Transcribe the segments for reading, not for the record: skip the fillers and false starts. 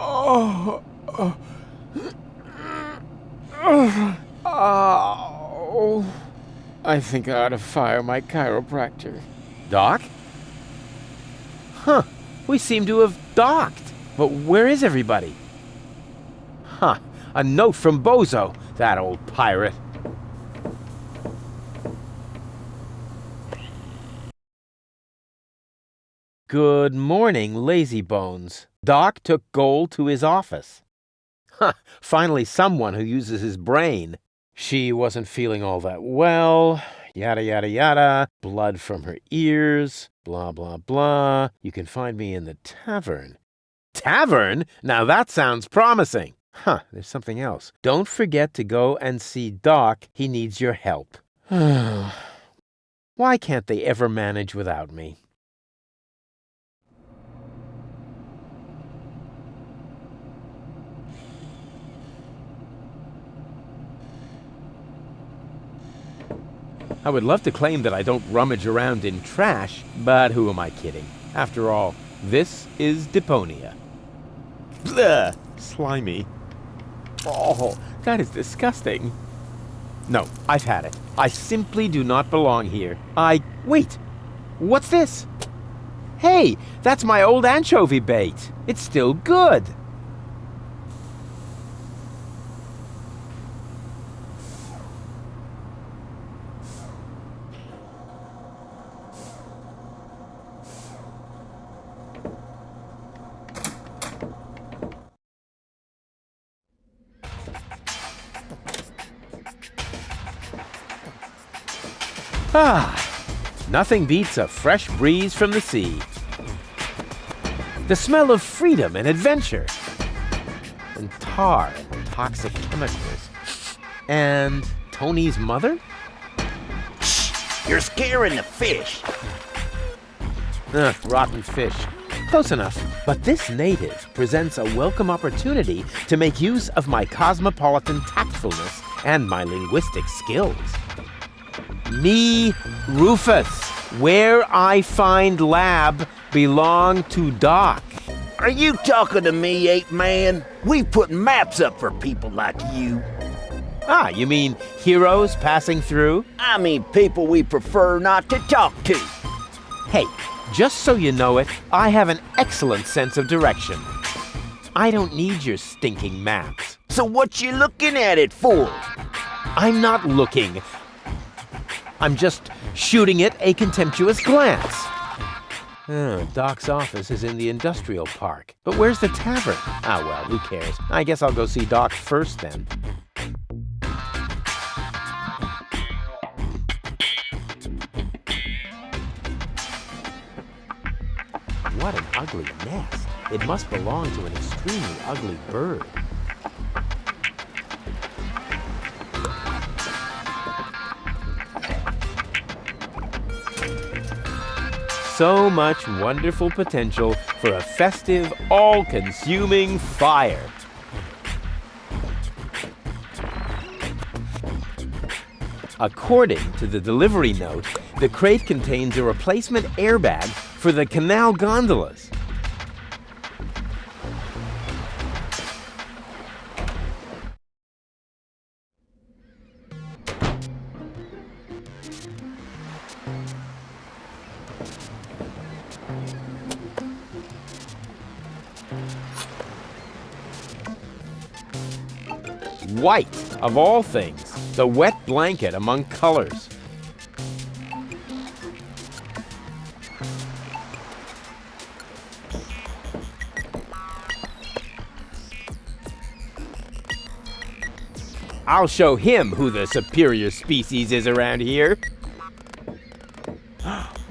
Oh. Oh. I think I ought to fire my chiropractor. Doc? Huh. We seem to have docked. But where is everybody? Huh. A note from Bozo, that old pirate. Good morning, lazy bones. Doc took Gold to his office. Huh, finally someone who uses his brain. She wasn't feeling all that well, yada yada yada, blood from her ears, blah blah blah. You can find me in the tavern. Tavern? Now that sounds promising. Huh, there's something else. Don't forget to go and see Doc. He needs your help. Why can't they ever manage without me? I would love to claim that I don't rummage around in trash, but who am I kidding? After all, this is Deponia. Bleh! Slimy. Oh, that is disgusting. No, I've had it. I simply do not belong here. Wait! What's this? Hey, that's my old anchovy bait. It's still good. Nothing beats a fresh breeze from the sea. The smell of freedom and adventure. And tar and toxic chemicals. And Tony's mother? Shh! You're scaring the fish. Rotten fish. Close enough. But this native presents a welcome opportunity to make use of my cosmopolitan tactfulness and my linguistic skills. Me, Rufus, where I find lab belong to Doc. Are you talking to me, ape man? We put maps up for people like you. You mean heroes passing through? I mean people we prefer not to talk to. Hey, just so you know it, I have an excellent sense of direction. I don't need your stinking maps. So what you looking at it for? I'm not looking. I'm just shooting it a contemptuous glance. Doc's office is in the industrial park. But where's the tavern? Well, who cares? I guess I'll go see Doc first then. What an ugly nest. It must belong to an extremely ugly bird. So much wonderful potential for a festive, all-consuming fire. According to the delivery note, the crate contains a replacement airbag for the canal gondolas. White, of all things, the wet blanket among colors. I'll show him who the superior species is around here.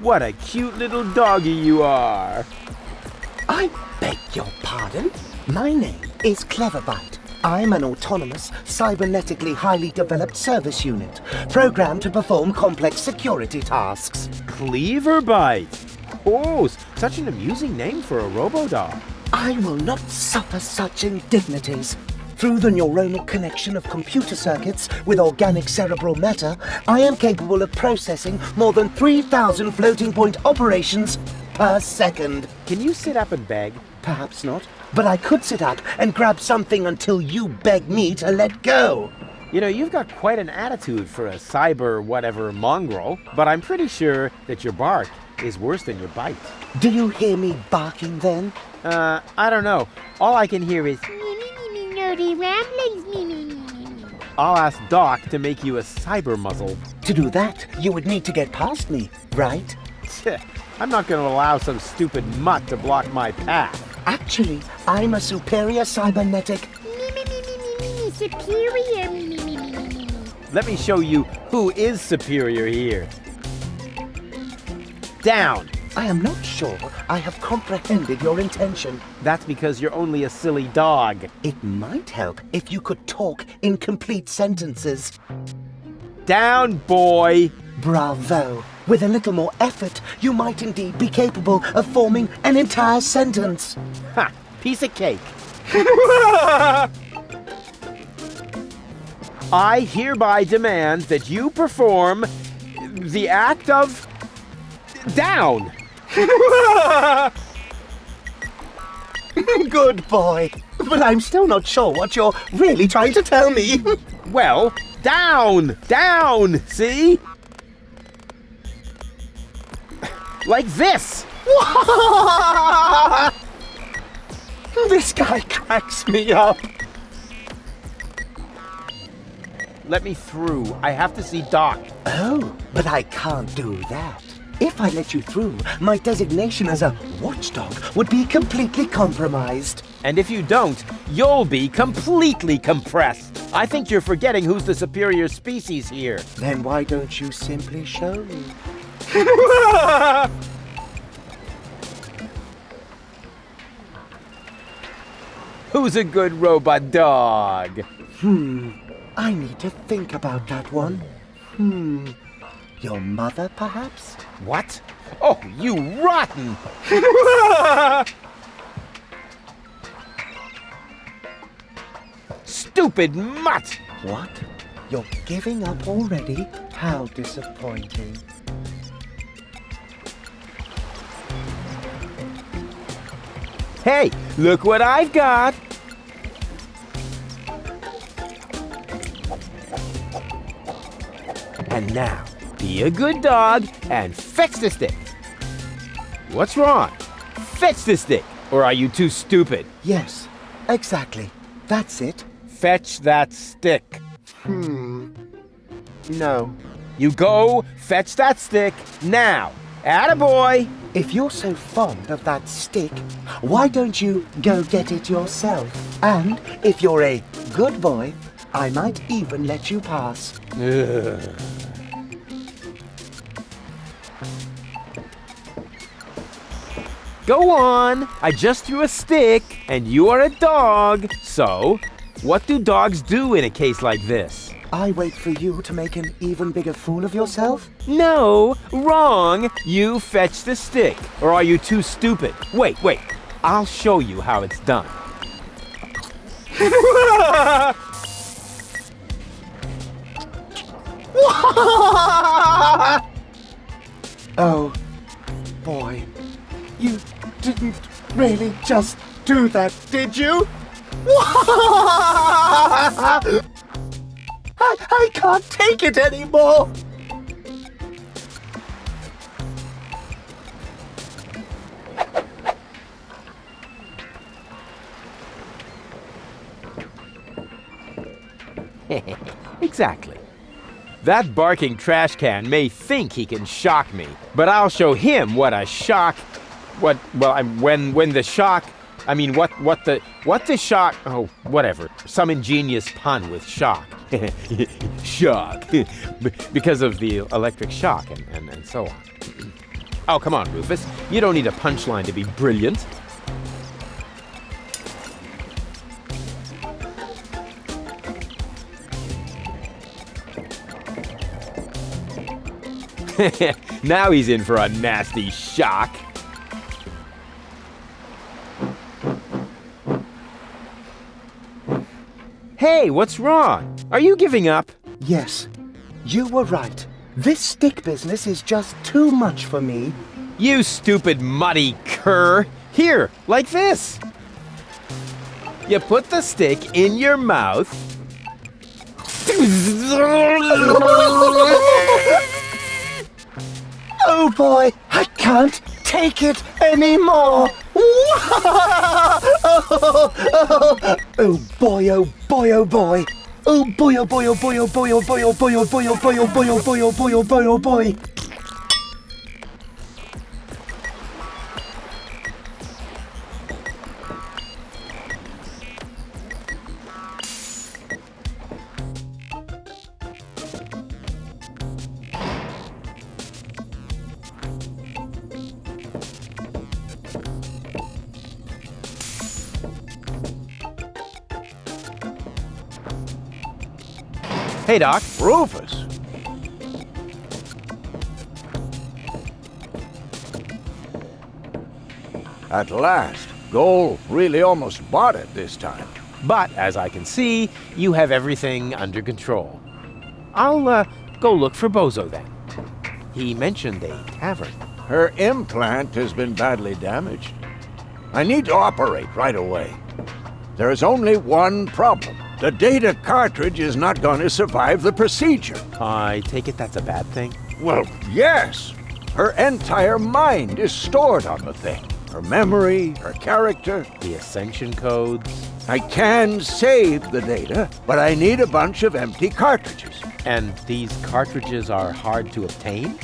What a cute little doggy you are. I beg your pardon? My name is Clever-Byte. I'm an autonomous, cybernetically highly developed service unit, programmed to perform complex security tasks. Clever-Byte. Oh, such an amusing name for a robo-dog. I will not suffer such indignities. Through the neuronal connection of computer circuits with organic cerebral matter, I am capable of processing more than 3,000 floating point operations per second. Can you sit up and beg? Perhaps not, but I could sit up and grab something until you beg me to let go. You know, you've got quite an attitude for a cyber whatever mongrel, but I'm pretty sure that your bark is worse than your bite. Do you hear me barking then? I don't know. All I can hear is... Nerdy ramblings, I'll ask Doc to make you a cyber muzzle. To do that, you would need to get past me, right? I'm not going to allow some stupid mutt to block my path. Actually, I'm a superior cybernetic. Superior, Let me show you who is superior here. Down. I am not sure I have comprehended your intention. That's because you're only a silly dog. It might help if you could talk in complete sentences. Down, boy. Bravo. With a little more effort, you might indeed be capable of forming an entire sentence. Ha! Piece of cake. I hereby demand that you perform the act of down. Good boy. But I'm still not sure what you're really trying to tell me. Well, down, down, see? Like this. This guy cracks me up. Let me through. I have to see Doc. Oh, but I can't do that. If I let you through, my designation as a watchdog would be completely compromised. And if you don't, you'll be completely compressed. I think you're forgetting who's the superior species here. Then why don't you simply show me? Who's a good robot dog? I need to think about that one. Your mother, perhaps? What? Oh, you rotten! Stupid mutt! What? You're giving up already? How disappointing. Hey, look what I've got! And now, be a good dog and fetch the stick. What's wrong? Fetch the stick, or are you too stupid? Yes, exactly. That's it. Fetch that stick. No. You go fetch that stick now. Attaboy! If you're so fond of that stick, why don't you go get it yourself? And if you're a good boy, I might even let you pass. Ugh. Go on! I just threw a stick, and you are a dog. So, what do dogs do in a case like this? I wait for you to make an even bigger fool of yourself? No, wrong. You fetch the stick. Or are you too stupid? Wait. I'll show you how it's done. Oh, boy. You didn't really just do that, did you? I can't take it anymore! Exactly. That barking trash can may think he can shock me, but I'll show him what a shock... what the shock... I mean, what the shock... Oh, whatever. Some ingenious pun with shock. Shock. Because of the electric shock and so on. Oh, come on, Rufus. You don't need a punchline to be brilliant. Now he's in for a nasty shock. Hey, what's wrong? Are you giving up? Yes, you were right. This stick business is just too much for me. You stupid muddy cur. Here, like this. You put the stick in your mouth. Oh boy, I can't take it anymore. Oh boy, oh boy, oh boy. Oh boy, oh boy, oh boy, oh boy, oh boy, oh boy, oh boy, oh boy, oh boy, oh boy, oh boy, oh boy, oh boy. Hey, Doc. Rufus! At last, Goal really almost bought it this time. But, as I can see, you have everything under control. I'll go look for Bozo then. He mentioned a tavern. Her implant has been badly damaged. I need to operate right away. There is only one problem. The data cartridge is not going to survive the procedure. I take it that's a bad thing? Well, yes. Her entire mind is stored on the thing. Her memory, her character. The ascension codes? I can save the data, but I need a bunch of empty cartridges. And these cartridges are hard to obtain?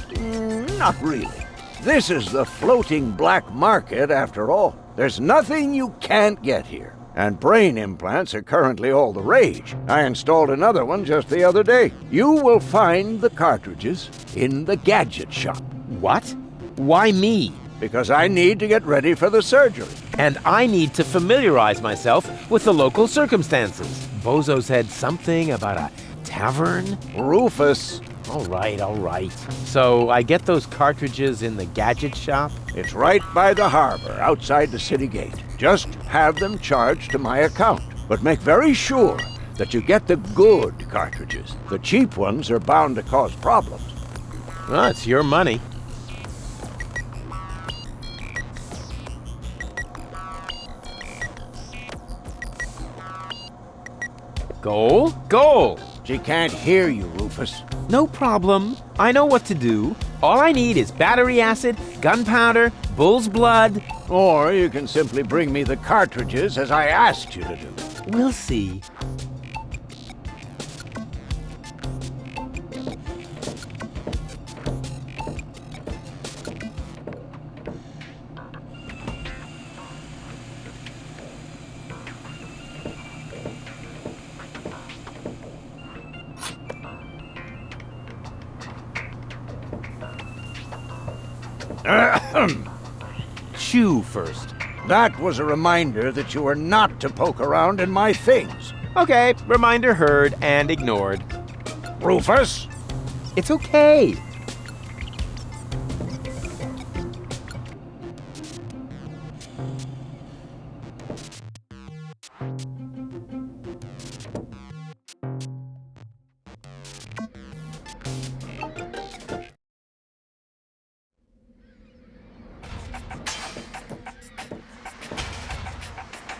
Not really. This is the floating black market after all. There's nothing you can't get here. And brain implants are currently all the rage. I installed another one just the other day. You will find the cartridges in the gadget shop. What? Why me? Because I need to get ready for the surgery. And I need to familiarize myself with the local circumstances. Bozo said something about a tavern? Rufus. All right. So I get those cartridges in the gadget shop? It's right by the harbor, outside the city gate. Just have them charged to my account. But make very sure that you get the good cartridges. The cheap ones are bound to cause problems. Well, it's your money. Goal! She can't hear you, Rufus. No problem. I know what to do. All I need is battery acid, gunpowder, bull's blood. Or you can simply bring me the cartridges as I asked you to do. We'll see. Chew first. That was a reminder that you were not to poke around in my things. Okay, reminder heard and ignored. Rufus? It's okay.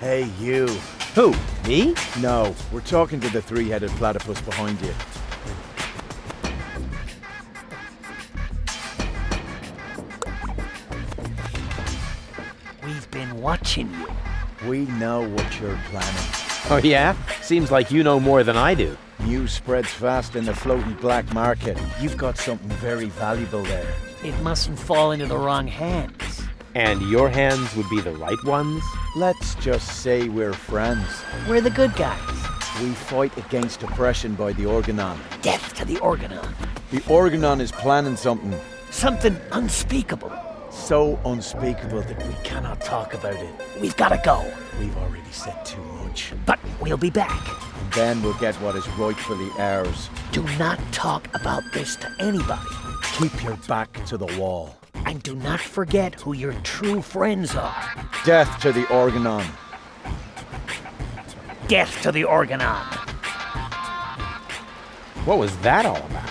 Hey, you. Who? Me? No, we're talking to the three-headed platypus behind you. We've been watching you. We know what you're planning. Oh yeah? Seems like you know more than I do. News spreads fast in the floating black market. You've got something very valuable there. It mustn't fall into the wrong hands. And your hands would be the right ones? Let's just say we're friends. We're the good guys. We fight against oppression by the Organon. Death to the Organon. The Organon is planning something Something unspeakable. so unspeakable that we cannot talk about it. We've got to go. We've already said too much. But we'll be back. And then we'll get what is rightfully ours. Do not talk about this to anybody. Keep your back to the wall. And do not forget who your true friends are. Death to the Organon. Death to the Organon. What was that all about?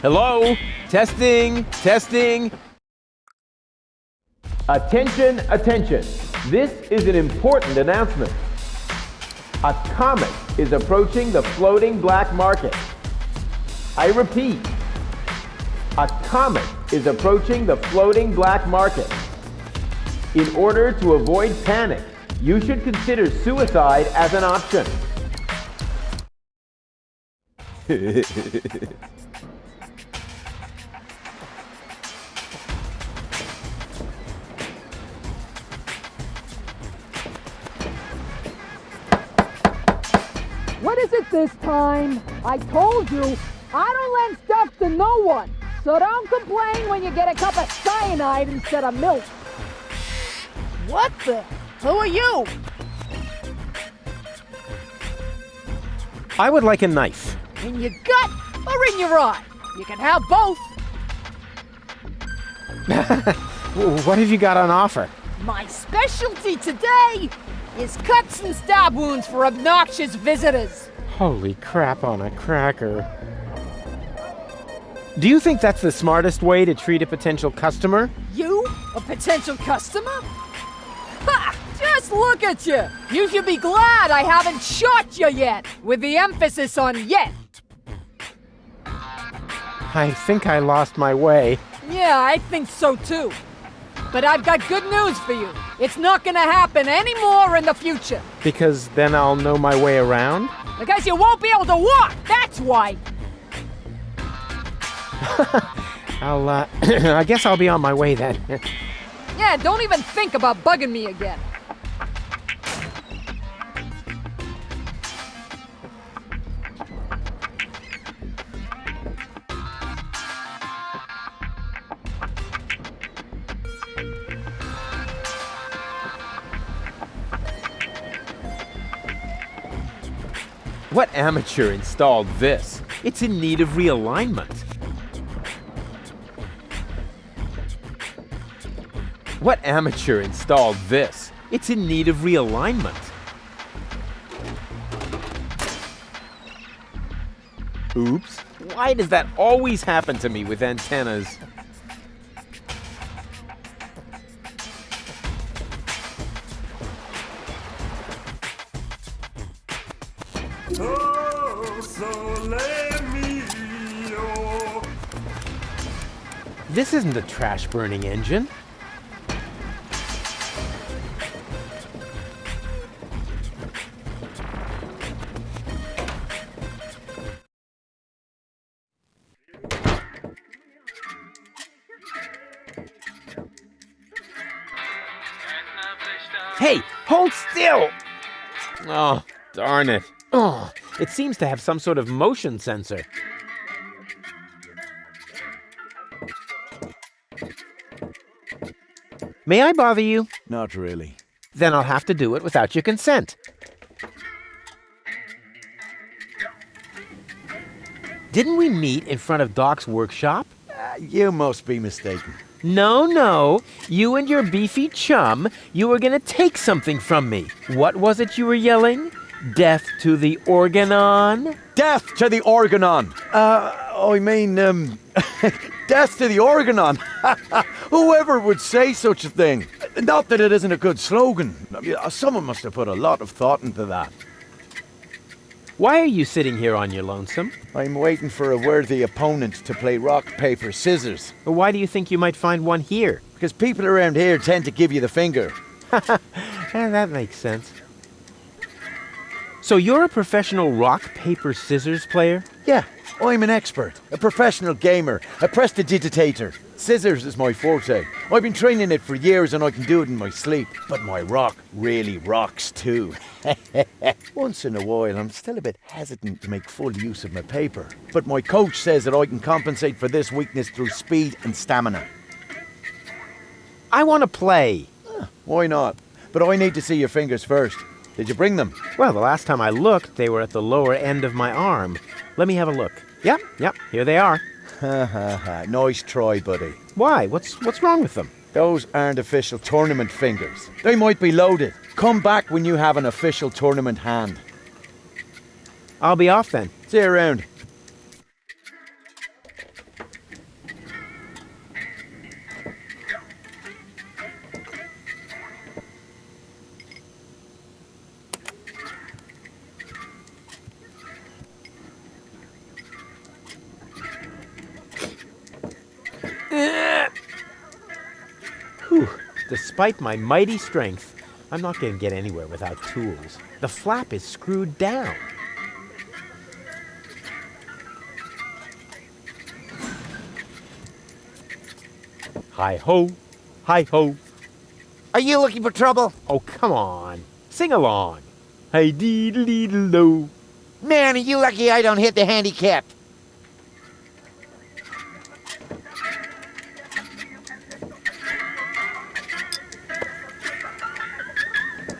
Hello? Testing, testing. Attention, attention. This is an important announcement. A comet is approaching the floating black market. I repeat, a comet is approaching the floating black market. In order to avoid panic, you should consider suicide as an option. What is it this time? I told you, I don't lend stuff to no one. So don't complain when you get a cup of cyanide instead of milk. What the? Who are you? I would like a knife. In your gut or in your eye? You can have both. What have you got on offer? My specialty today is cuts and stab wounds for obnoxious visitors. Holy crap on a cracker. Do you think that's the smartest way to treat a potential customer? You? A potential customer? Ha! Just look at you! You should be glad I haven't shot you yet, with the emphasis on yet. I think I lost my way. Yeah, I think so too. But I've got good news for you. It's not gonna happen anymore in the future. Because then I'll know my way around? Because you won't be able to walk, that's why. I guess I'll be on my way then. Yeah, don't even think about bugging me again. What amateur installed this? It's in need of realignment. What amateur installed this? It's in need of realignment. Oops. Why does that always happen to me with antennas? This isn't a trash-burning engine. Hey, hold still! Oh, darn it. Oh, it seems to have some sort of motion sensor. May I bother you? Not really. Then I'll have to do it without your consent. Didn't we meet in front of Doc's workshop? You must be mistaken. No. You and your beefy chum, you were gonna take something from me. What was it you were yelling? Death to the Organon? Death to the Organon! Death to the Organon! Whoever would say such a thing? Not that it isn't a good slogan. Someone must have put a lot of thought into that. Why are you sitting here on your lonesome? I'm waiting for a worthy opponent to play rock, paper, scissors. Why do you think you might find one here? Because people around here tend to give you the finger. That makes sense. So you're a professional rock, paper, scissors player? Yeah, I'm an expert, a professional gamer, a prestidigitator. Scissors is my forte. I've been training it for years and I can do it in my sleep. But my rock really rocks too. Once in a while, I'm still a bit hesitant to make full use of my paper. But my coach says that I can compensate for this weakness through speed and stamina. I want to play. Why not? But I need to see your fingers first. Did you bring them? Well, the last time I looked, they were at the lower end of my arm. Let me have a look. Yep, here they are. Nice try, buddy. Why? What's wrong with them? Those aren't official tournament fingers. They might be loaded. Come back when you have an official tournament hand. I'll be off then. See you around. despite my mighty strength, I'm not going to get anywhere without tools. The flap is screwed down. Hi-ho, hi-ho. Are you looking for trouble? Oh, come on. Sing along. Hi-dee-dee-dee-do. Man, are you lucky I don't hit the handicap.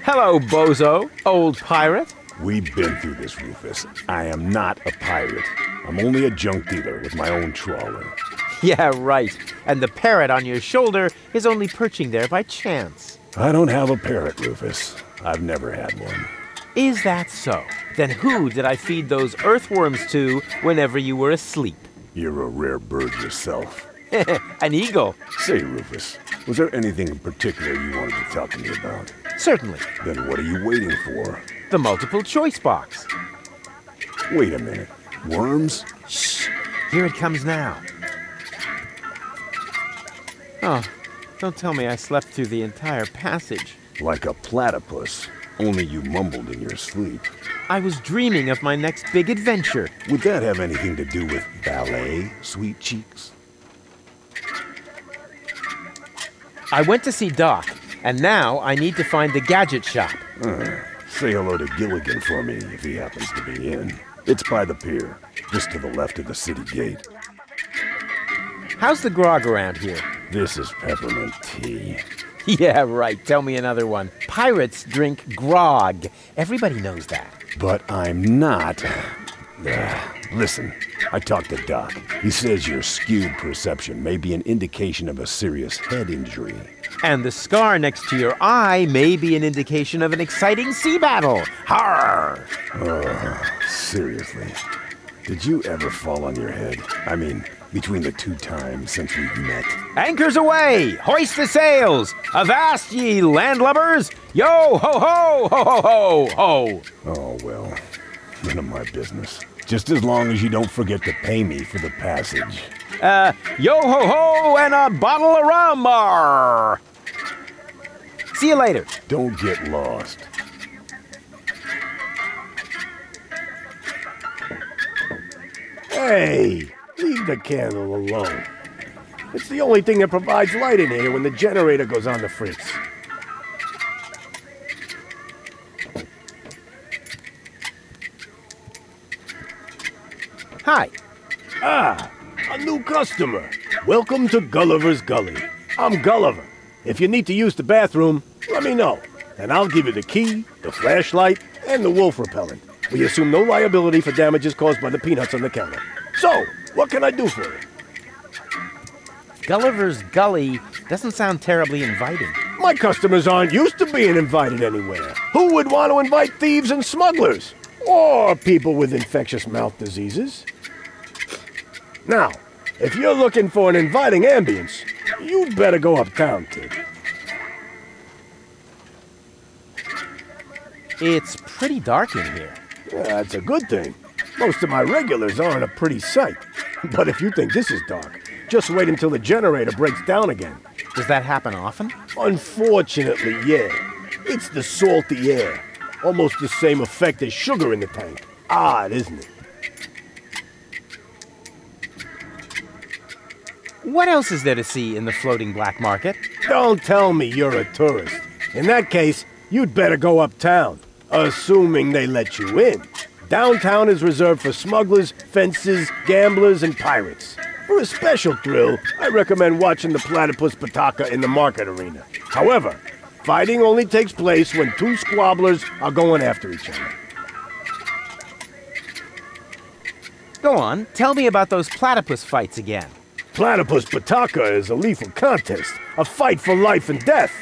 Hello, bozo, old pirate. We've been through this, Rufus. I am not a pirate. I'm only a junk dealer with my own trawler. Yeah, right. And the parrot on your shoulder is only perching there by chance. I don't have a parrot, Rufus. I've never had one. Is that so? Then who did I feed those earthworms to whenever you were asleep? You're a rare bird yourself. An eagle. Say, Rufus, was there anything in particular you wanted to talk to me about? Certainly. Then what are you waiting for? The multiple choice box. Wait a minute. Worms? Shh. Here it comes now. Oh, don't tell me I slept through the entire passage. Like a platypus, only you mumbled in your sleep. I was dreaming of my next big adventure. Would that have anything to do with ballet, sweet cheeks? I went to see Doc, and now I need to find the gadget shop. Say hello to Gilligan for me if he happens to be in. It's by the pier, just to the left of the city gate. How's the grog around here? This is peppermint tea. Yeah, right. Tell me another one. Pirates drink grog. Everybody knows that. But I'm not. Listen, I talked to Doc. He says your skewed perception may be an indication of a serious head injury. And the scar next to your eye may be an indication of an exciting sea battle. Harr! Seriously. Did you ever fall on your head? I mean, between the 2 times since we've met. Anchors away! Hoist the sails! Avast ye landlubbers! Yo ho ho ho ho ho ho! Oh, well, none of my business. Just as long as you don't forget to pay me for the passage. Yo ho ho and a bottle of rum! Arr. See you later. Don't get lost. Hey, leave the candle alone. It's the only thing that provides light in here when the generator goes on the fritz. Hi. Ah, a new customer. Welcome to Gulliver's Gully. I'm Gulliver. If you need to use the bathroom, let me know. And I'll give you the key, the flashlight, and the wolf repellent. We assume no liability for damages caused by the peanuts on the counter. So, what can I do for you? Gulliver's Gully doesn't sound terribly inviting. My customers aren't used to being invited anywhere. Who would want to invite thieves and smugglers? Or people with infectious mouth diseases? Now, if you're looking for an inviting ambience, you'd better go uptown, kid. It's pretty dark in here. Yeah, that's a good thing. Most of my regulars aren't a pretty sight. But if you think this is dark, just wait until the generator breaks down again. Does that happen often? Unfortunately, yeah. It's the salty air. Almost the same effect as sugar in the tank. Odd, isn't it? What else is there to see in the floating black market? Don't tell me you're a tourist. In that case, you'd better go uptown, assuming they let you in. Downtown is reserved for smugglers, fences, gamblers, and pirates. For a special thrill, I recommend watching the platypus Pataka in the market arena. However, fighting only takes place when 2 squabblers are going after each other. Go on, tell me about those platypus fights again. Platypus Pataka is a lethal contest, a fight for life and death.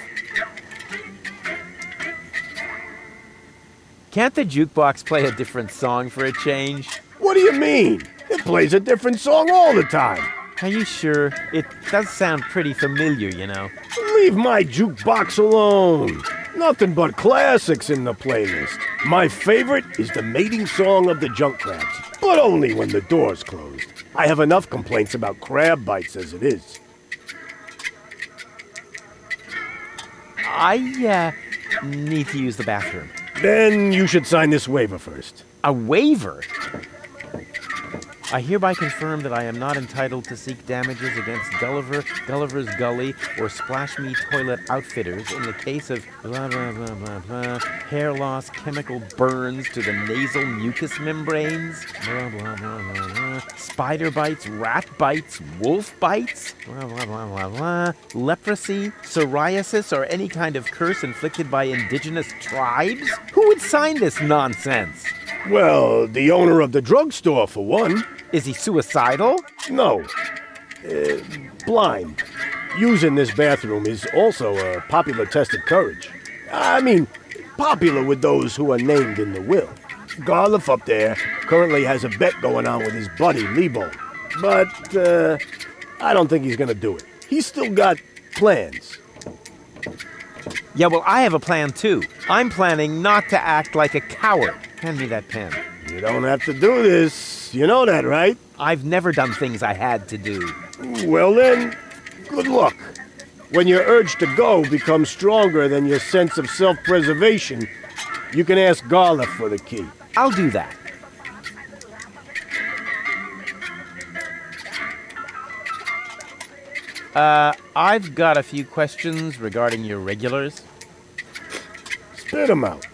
Can't the jukebox play a different song for a change? What do you mean? It plays a different song all the time. Are you sure? It does sound pretty familiar, you know. Leave my jukebox alone. Nothing but classics in the playlist. My favorite is the mating song of the junk crabs, but only when the door's closed. I have enough complaints about crab bites as it is. I need to use the bathroom. Then you should sign this waiver first. A waiver? I hereby confirm that I am not entitled to seek damages against Gulliver, Gulliver's Gully, or Splash Me Toilet Outfitters in the case of blah blah blah blah blah, hair loss, chemical burns to the nasal mucous membranes, blah blah blah blah blah, spider bites, rat bites, wolf bites, blah blah blah blah blah, leprosy, psoriasis, or any kind of curse inflicted by indigenous tribes? Who would sign this nonsense? Well, the owner of the drugstore, for one. Is he suicidal? No. Blind. Using this bathroom is also a popular test of courage. I mean, popular with those who are named in the will. Garliff up there currently has a bet going on with his buddy, Lebo. But, I don't think he's gonna do it. He's still got plans. Yeah, well, I have a plan, too. I'm planning not to act like a coward. Hand me that pen. You don't have to do this. You know that, right? I've never done things I had to do. Well then, good luck. When your urge to go becomes stronger than your sense of self-preservation, you can ask Garliff for the key. I'll do that. I've got a few questions regarding your regulars. Spit 'em out.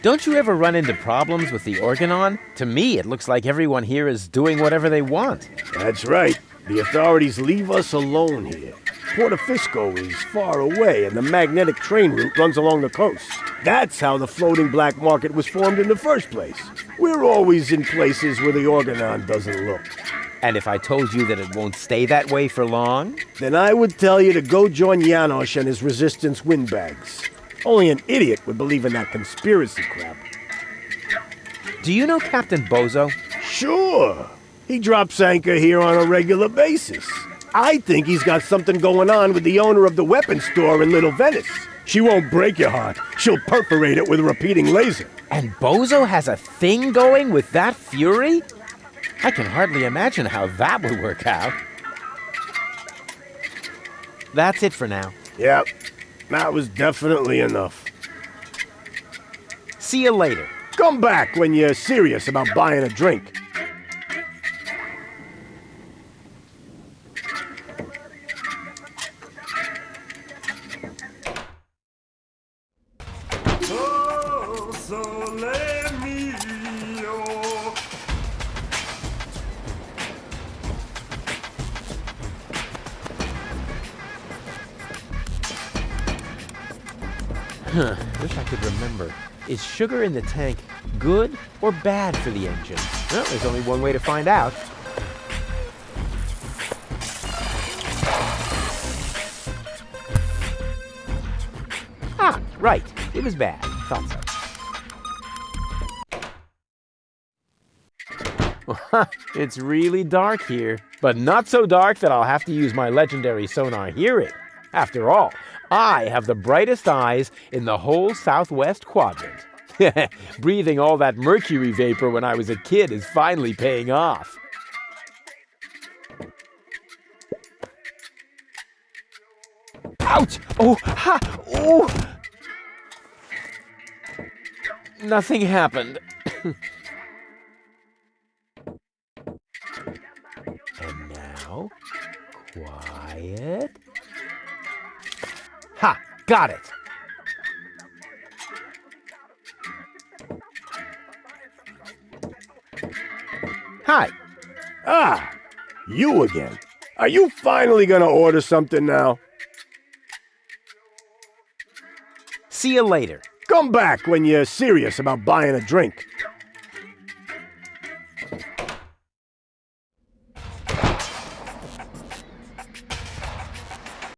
Don't you ever run into problems with the Organon? To me, it looks like everyone here is doing whatever they want. That's right. The authorities leave us alone here. Porto Fisco is far away, and the magnetic train route runs along the coast. That's how the floating black market was formed in the first place. We're always in places where the Organon doesn't look. And if I told you that it won't stay that way for long? Then I would tell you to go join Janosch and his resistance windbags. Only an idiot would believe in that conspiracy crap. Do you know Captain Bozo? Sure. He drops anchor here on a regular basis. I think he's got something going on with the owner of the weapons store in Little Venice. She won't break your heart. She'll perforate it with a repeating laser. And Bozo has a thing going with that fury? I can hardly imagine how that would work out. That's it for now. Yep. That was definitely enough. See you later. Come back when you're serious about buying a drink. Wish I could remember. Is sugar in the tank good or bad for the engine? Well, there's only one way to find out. Ah, right. It was bad. Thought so. It's really dark here, but not so dark that I'll have to use my legendary sonar hearing. After all, I have the brightest eyes in the whole southwest quadrant. Breathing all that mercury vapor when I was a kid is finally paying off. Ouch! Oh! Ha! Oh! Nothing happened. And now, quiet. Ha! Got it! Hi. Ah, you again. Are you finally gonna order something now? See you later. Come back when you're serious about buying a drink.